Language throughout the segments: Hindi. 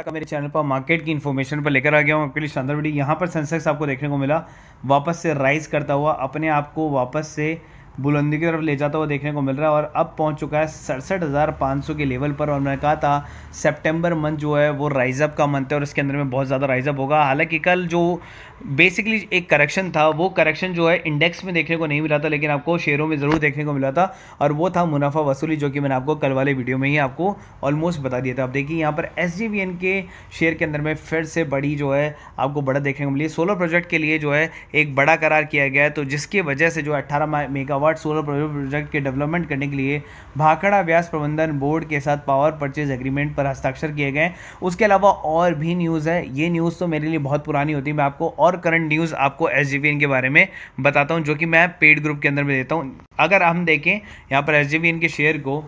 का मेरे चैनल पर मार्केट की इन्फॉर्मेशन पर लेकर आ गया हूँ आपके लिए शानदार वीडियो। यहाँ पर सेंसेक्स आपको देखने को मिला वापस से राइज करता हुआ अपने आप को वापस से बुलंदी की तरफ ले जाता हुआ देखने को मिल रहा है और अब पहुंच चुका है 67,500 के लेवल पर। और मैंने कहा था सितंबर मंथ जो है वो राइज अप का मंथ है और इसके अंदर में बहुत ज़्यादा राइज अप होगा। हालांकि कल जो बेसिकली एक करेक्शन था वो करेक्शन जो है इंडेक्स में देखने को नहीं मिला था, लेकिन आपको शेयरों में ज़रूर देखने को मिला था और वो था मुनाफा वसूली, जो कि मैंने आपको कल वाले वीडियो में ही आपको ऑलमोस्ट बता दिया था। आप देखिए यहाँ पर SJVN के शेयर के अंदर में फिर से बड़ी जो है आपको बड़ा देखने को मिली। सोलर प्रोजेक्ट के लिए जो है एक बड़ा करार किया गया है, तो जिसकी वजह से जो 18 मेगावाट सोलर प्रोजेक्ट के डेवलपमेंट करने के लिए भाखड़ा व्यास प्रबंधन बोर्ड के साथ पावर परचेज एग्रीमेंट पर हस्ताक्षर किए गए। उसके अलावा और भी न्यूज़ है, ये न्यूज़ तो मेरे लिए बहुत पुरानी होती है, मैं आपको और करंट न्यूज़ आपको SJVN के बारे में बताता हूँ, जो कि मैं पेड ग्रुप के अंदर में देता हूँ। अगर हम देखें यहाँ पर SJVN के शेयर को,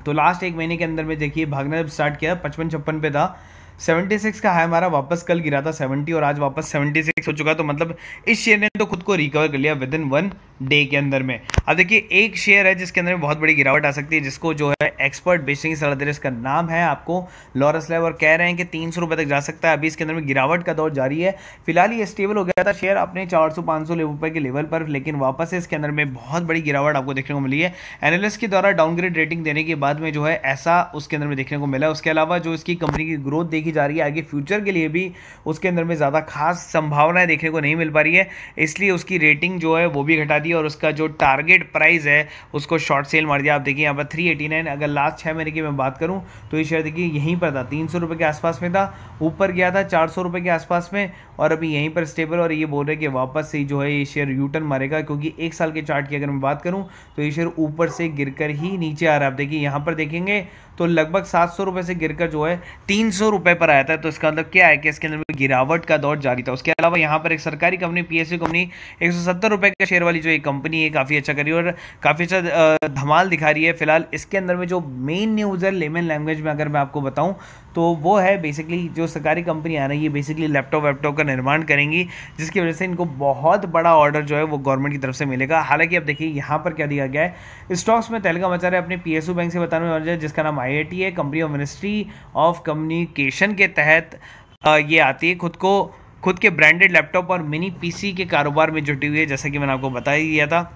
तो लास्ट एक महीने के अंदर में देखिए भागना जब स्टार्ट किया 55-56 पे था, 76 का हाई हमारा वापस कल गिरा था 70 और आज वापस 76 हो चुका। तो मतलब इस शेयर ने तो खुद को रिकवर कर लिया विद इन 1 डे के अंदर में। अब देखिए एक शेयर है जिसके अंदर में बहुत बड़ी गिरावट आ सकती है, जिसको जो है एक्सपर्ट बेचने की सलाह दे रहे हैं। इसका नाम है आपको लॉरस लैब और कह रहे हैं कि 300 रुपये तक जा सकता है। अभी इसके अंदर में गिरावट का दौर जारी है। फिलहाल ये स्टेबल हो गया था शेयर अपने 400-500 रुपये के लेवल पर, लेकिन वापस से इसके अंदर में बहुत बड़ी गिरावट आपको देखने को मिली है। एनालिस्ट के द्वारा डाउनग्रेड रेटिंग देने के बाद में जो है ऐसा उसके अंदर में देखने को मिला। उसके अलावा जो इसकी कंपनी की ग्रोथ देखी जा रही है आगे फ्यूचर के लिए भी उसके अंदर में ज़्यादा खास संभावनाएं देखने को नहीं मिल पा रही है, इसलिए उसकी रेटिंग जो है वो भी घटा दी और उसका जो टारगेट प्राइस है उसको शॉर्ट सेल मार दिया। आप देखिए यहाँ पर 389, अगर लास्ट 6 महीने की मैं बात करूँ तो ये शेयर देखिए यहीं पर था, 300 रुपये के आसपास में था, ऊपर गया था 400 रुपये के आसपास में और अभी यहीं पर स्टेबल। और ये बोल रहे हैं कि वापस से जो है ये शेयर यूटर्न मारेगा, क्योंकि एक साल के चार्ट की अगर मैं बात करूँ तो ये शेयर ऊपर से गिरकर ही नीचे आ रहा है। आप देखिए यहाँ पर देखेंगे तो लगभग 700 रुपये से गिरकर जो है 300 रुपये पर आया था। तो इसका मतलब क्या है कि इसके अंदर में गिरावट का दौर जारी था। उसके अलावा यहाँ पर एक सरकारी कंपनी PSU कंपनी 170 रुपये का शेयर वाली जो एक कंपनी है काफ़ी अच्छा करी और काफ़ी अच्छा धमाल दिखा रही है। फिलहाल इसके अंदर में जो मेन न्यूज़ है लेमन लैंग्वेज में अगर मैं आपको बताऊँ तो वो है बेसिकली जो सरकारी कंपनी आ रही है बेसिकली लैपटॉप का निर्माण करेंगी, जिसकी वजह से इनको बहुत बड़ा ऑर्डर जो है वो गवर्नमेंट की तरफ से मिलेगा। हालांकि अब देखिए यहाँ पर क्या दिया गया है, स्टॉक्स में तहलका मचा रहा है अपने PSU बैंक से बताने वाले, जिसका नाम IIT है, company of ministry of communication के तहत ये आती है। खुद के ब्रांडेड लैपटॉप और मिनी PC के कारोबार में जुटी हुई है, जैसा कि मैंने आपको बता ही दिया था।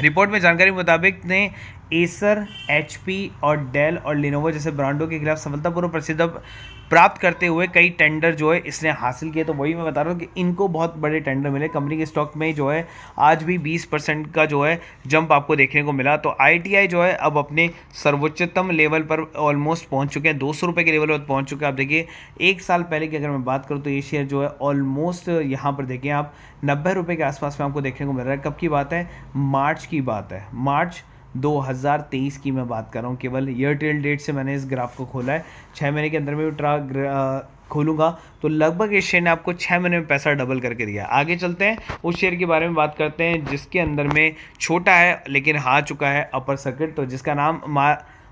रिपोर्ट में जानकारी के मुताबिक ने एसर, HP और डेल और लिनोवो जैसे ब्रांडों के खिलाफ सफलतापूर्वक प्रसिद्ध प्राप्त करते हुए कई टेंडर जो है इसने हासिल किए। तो वही मैं बता रहा हूँ कि इनको बहुत बड़े टेंडर मिले। कंपनी के स्टॉक में जो है आज भी 20% का जो है जंप आपको देखने को मिला। तो ITI जो है अब अपने सर्वोच्चतम लेवल पर ऑलमोस्ट पहुँच चुके हैं, 200 रुपये के लेवल पर पहुँच चुके हैं। आप देखिए एक साल पहले की अगर मैं बात करूँ तो ये शेयर जो है ऑलमोस्ट यहाँ पर देखिए आप 90 रुपये के आसपास में आपको देखने को मिल रहा है। कब की बात है? मार्च की बात है, मार्च 2023 की मैं बात कर रहा हूँ। केवल ईयर टिल डेट से मैंने इस ग्राफ को खोला है, 6 महीने के अंदर में खोलूंगा तो लगभग इस शेयर ने आपको 6 महीने में पैसा डबल करके दिया। आगे चलते हैं उस शेयर के बारे में बात करते हैं जिसके अंदर में छोटा है लेकिन हार चुका है अपर सर्किट, तो जिसका नाम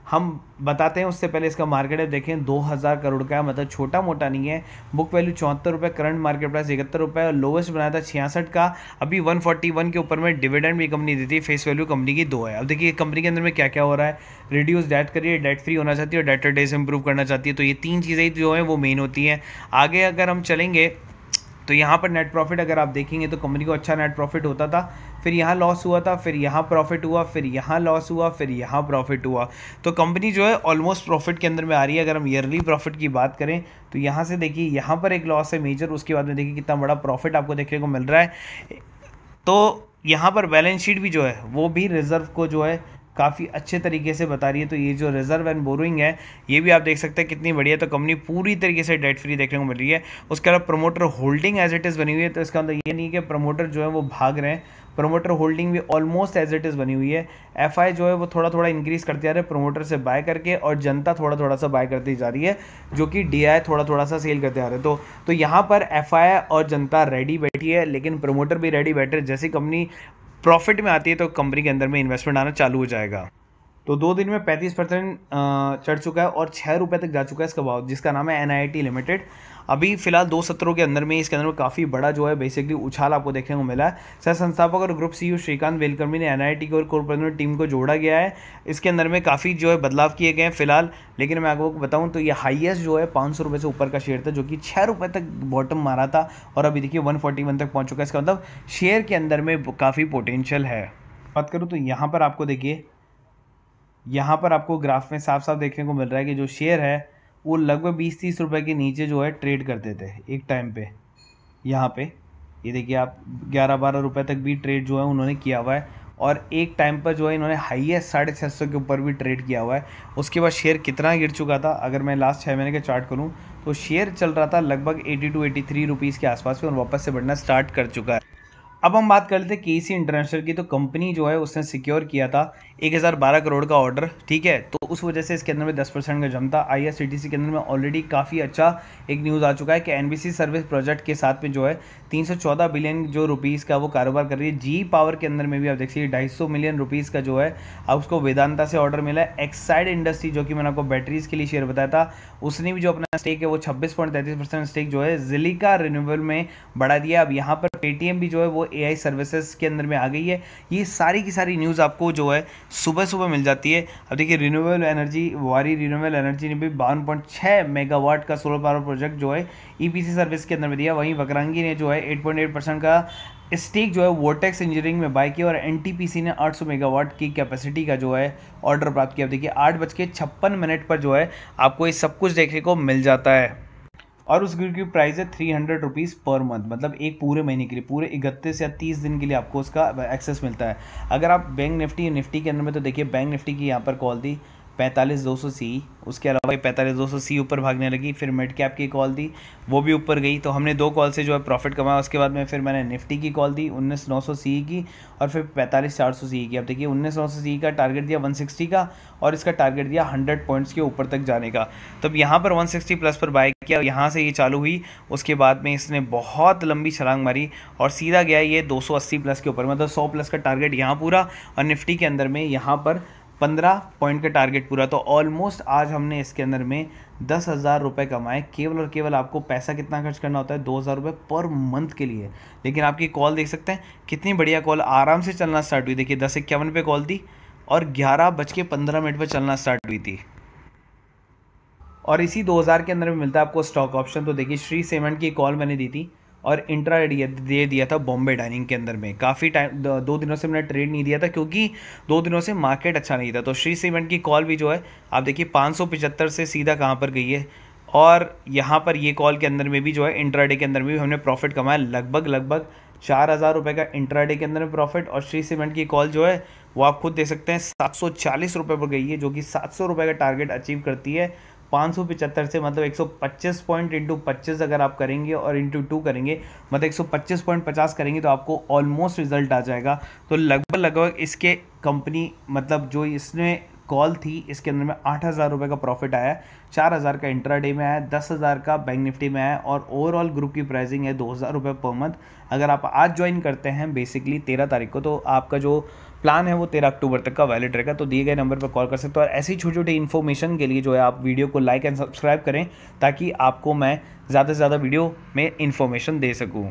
हम बताते हैं। उससे पहले इसका मार्केट है देखें 2000 करोड़ का है, मतलब छोटा मोटा नहीं है। बुक वैल्यू 74 रुपये, करंट मार्केट प्राइस 71 रुपये और लोवेस्ट बनाया था 66 का। अभी 141 के ऊपर में डिविडेंड भी कंपनी देती है, फेस वैल्यू कंपनी की 2 है। अब देखिए कंपनी के अंदर में क्या क्या हो रहा है, रिड्यूस डेट करिए, डेट फ्री होना चाहती है और डेटर डेज इंप्रूव करना चाहती है। तो ये 3 चीज़ें जो है वो मेन होती हैं। आगे अगर हम चलेंगे तो यहाँ पर नेट प्रॉफिट अगर आप देखेंगे तो कंपनी को अच्छा नेट प्रॉफिट होता था, फिर यहाँ लॉस हुआ था, फिर यहाँ प्रॉफिट हुआ, फिर यहाँ लॉस हुआ, फिर यहाँ प्रॉफिट हुआ। तो कंपनी जो है ऑलमोस्ट प्रॉफिट के अंदर में आ रही है। अगर हम ईयरली प्रॉफिट की बात करें तो यहाँ से देखिए यहाँ पर एक लॉस है मेजर, उसके बाद में देखिए कितना बड़ा प्रॉफिट आपको देखने को मिल रहा है। तो यहाँ पर बैलेंस शीट भी जो है वो भी रिजर्व को जो है काफ़ी अच्छे तरीके से बता रही है। तो ये जो रिजर्व एंड बोरोइंग है ये भी आप देख सकते हैं कितनी बढ़िया। तो कंपनी पूरी तरीके से डेट फ्री देखने को मिल रही है। उसके अलावा promoter holding as it is बनी हुई है, तो इसका मतलब ये नहीं है कि प्रमोटर जो है वो भाग रहे हैं, प्रमोटर होल्डिंग भी ऑलमोस्ट एज इट इज़ बनी हुई है। FI जो है वो थोड़ा थोड़ा इंक्रीज़ करते जा रहे हैं प्रमोटर से बाय करके, और जनता थोड़ा थोड़ा सा बाय करती जा रही है, जो कि DI थोड़ा थोड़ा सा सेल करते आ रहे हैं। तो यहाँ पर FI और जनता रेडी बैठी है, लेकिन प्रमोटर भी रेडी बैठे। जैसे कंपनी प्रॉफिट में आती है तो कंपनी के अंदर में इन्वेस्टमेंट आना चालू हो जाएगा। तो 2 दिन में 35% चढ़ चुका है और 6 रुपये तक जा चुका है इसका भाव, जिसका नाम है NIIT लिमिटेड। अभी फिलहाल 2 सत्रों के अंदर में इसके अंदर में काफ़ी बड़ा जो है बेसिकली उछाल आपको देखने को मिला है। सह संस्थापक और ग्रुप CEO श्रीकांत वेलकर्मी ने NIIT की और कोर टीम को जोड़ा गया है। इसके अंदर में काफ़ी जो है बदलाव किए गए हैं फिलहाल, लेकिन मैं आपको बताऊं तो ये हाईएस्ट जो है 500 रुपये से ऊपर का शेयर था, जो कि 6 रुपये तक बॉटम मारा था और अभी देखिए 141 तक पहुँच चुका है। इसका मतलब शेयर के अंदर में काफ़ी पोटेंशियल है। बात करूँ तो यहाँ पर आपको देखिए, यहाँ पर आपको ग्राफ में साफ साफ देखने को मिल रहा है कि जो शेयर है वो लगभग 20-30 रुपए के नीचे जो है ट्रेड करते थे एक टाइम पे। यहाँ पे ये देखिए आप 11-12 रुपए तक भी ट्रेड जो है उन्होंने किया हुआ है और एक टाइम पर जो है इन्होंने हाईएस्ट 650 के ऊपर भी ट्रेड किया हुआ है। उसके बाद शेयर कितना गिर चुका था, अगर मैं लास्ट 6 महीने का चार्ट करूँ तो शेयर चल रहा था लगभग 82-83 रुपीज़ के आसपास में और वापस से बढ़ना स्टार्ट कर चुका है। अब हम बात कर लेते हैं KC इंटरनेशनल की। तो कंपनी जो है उसने सिक्योर किया था 1012 करोड़ का ऑर्डर, ठीक है। तो उस वजह से इसके अंदर में 10% का जम था। IRCTC के अंदर में ऑलरेडी काफ़ी अच्छा एक न्यूज़ आ चुका है कि NBC सर्विस प्रोजेक्ट के साथ में जो है 314 बिलियन जो रुपीज़ का वो कारोबार कर रही है। GE पावर के अंदर में भी आप देखिए 250 मिलियन रुपीज़ का जो है अब उसको वेदांता से ऑर्डर मिला है। एक्साइड इंडस्ट्री जो कि मैंने आपको बैटरीज के लिए शेयर बताया था, उसने भी जो अपना स्टेक है वो 26.33% स्टेक जो है जिलिका रिन्यूएबल में बढ़ा दिया। अब यहाँ पर पेटीएम भी जो है वो AI सर्विसेज के अंदर में आ गई है। ये सारी की सारी न्यूज़ आपको जो है सुबह सुबह मिल जाती है। अब देखिए रिन्यूएबल एनर्जी, वारी रिन्यूएबल एनर्जी ने भी 52.6 मेगावाट का सोलर पावर प्रोजेक्ट जो है EPC सर्विस के अंदर में दिया। वहीं वकरांगी ने जो है 8.8% का स्टेक जो है वोटेक्स इंजीनियरिंग में बाय किया और NTPC ने 800 मेगावाट की कैपेसिटी का जो है ऑर्डर प्राप्त किया। अब देखिए 8:56 पर जो है आपको ये सब कुछ देखने को मिल जाता है और उस ग्रुप की प्राइस है 300 रुपीज़ पर मंथ, मतलब एक पूरे महीने के लिए, पूरे 31 या 30 दिन के लिए आपको उसका एक्सेस मिलता है। अगर आप बैंक निफ्टी के अंदर में तो देखिए बैंक निफ्टी की यहाँ पर कॉल दी 45,200 CE, उसके अलावा 45,200 CE ऊपर भागने लगी। फिर मिड कैप की कॉल दी, वो भी ऊपर गई, तो हमने 2 कॉल से जो है प्रॉफिट कमाया। उसके बाद में फिर मैंने निफ्टी की कॉल दी 19,900 CE की और फिर 45,400 CE की। अब देखिए 19,900 CE का टारगेट दिया 160 का और इसका टारगेट दिया 100 पॉइंट्स के ऊपर तक जाने का। तब यहाँ पर 160 प्लस पर बाय किया, यहाँ से ये चालू हुई, उसके बाद में इसने बहुत लंबी छलांग मारी और सीधा गया ये 280 प्लस के ऊपर, मतलब 100 प्लस का टारगेट यहाँ पूरा और निफ्टी के अंदर में यहाँ पर 15 पॉइंट का टारगेट पूरा। तो ऑलमोस्ट आज हमने इसके अंदर में 10,000 रुपये कमाए। केवल और केवल आपको पैसा कितना खर्च करना होता है, 2,000 रुपये पर मंथ के लिए। लेकिन आपकी कॉल देख सकते हैं कितनी बढ़िया कॉल आराम से चलना स्टार्ट हुई। देखिए 10:51 पे कॉल दी और 11:15 पर चलना स्टार्ट हुई थी। और इसी 2000 के अंदर में मिलता है आपको स्टॉक ऑप्शन। तो देखिए श्री सीमेंट की कॉल मैंने दी थी और इंट्रा दे दिया था बॉम्बे डाइनिंग के अंदर में। काफ़ी टाइम 2 दिनों से मैंने ट्रेड नहीं दिया था क्योंकि 2 दिनों से मार्केट अच्छा नहीं था। तो श्री सीमेंट की कॉल भी जो है आप देखिए 575 से सीधा कहाँ पर गई है और यहाँ पर ये कॉल के अंदर में भी जो है इंट्राडे के अंदर में भी हमने प्रॉफिट कमाया लगभग 4,000 रुपये का इंट्राडे के अंदर में प्रॉफिट। और श्री सीमेंट की कॉल जो है वो आप खुद देख सकते हैं 740 रुपये पर गई है, जो कि 700 रुपये का टारगेट अचीव करती है 575 से। मतलब 125 पॉइंट इंटू 25 अगर आप करेंगे और इंटू 2 करेंगे, मतलब 125.50 करेंगे तो आपको ऑलमोस्ट रिजल्ट आ जाएगा। तो लगभग इसके कंपनी, मतलब जो इसने कॉल थी इसके अंदर में 8,000 रुपये का प्रॉफिट आया, 4,000 का इंट्राडे में आया, 10,000 का बैंक निफ्टी में आया और ओवरऑल ग्रुप की प्राइसिंग है 2,000 रुपये पर मंथ। अगर आप आज ज्वाइन करते हैं बेसिकली 13 तारीख को, तो आपका जो प्लान है वो 13 अक्टूबर तक का वैलिड रहेगा। तो दिए गए नंबर पर कॉल कर सकते हो और ऐसी छोटी छोटी इन्फॉर्मेशन के लिए जो है आप वीडियो को लाइक एंड सब्सक्राइब करें ताकि आपको मैं ज़्यादा से ज़्यादा वीडियो में इन्फॉर्मेशन दे सकूँ।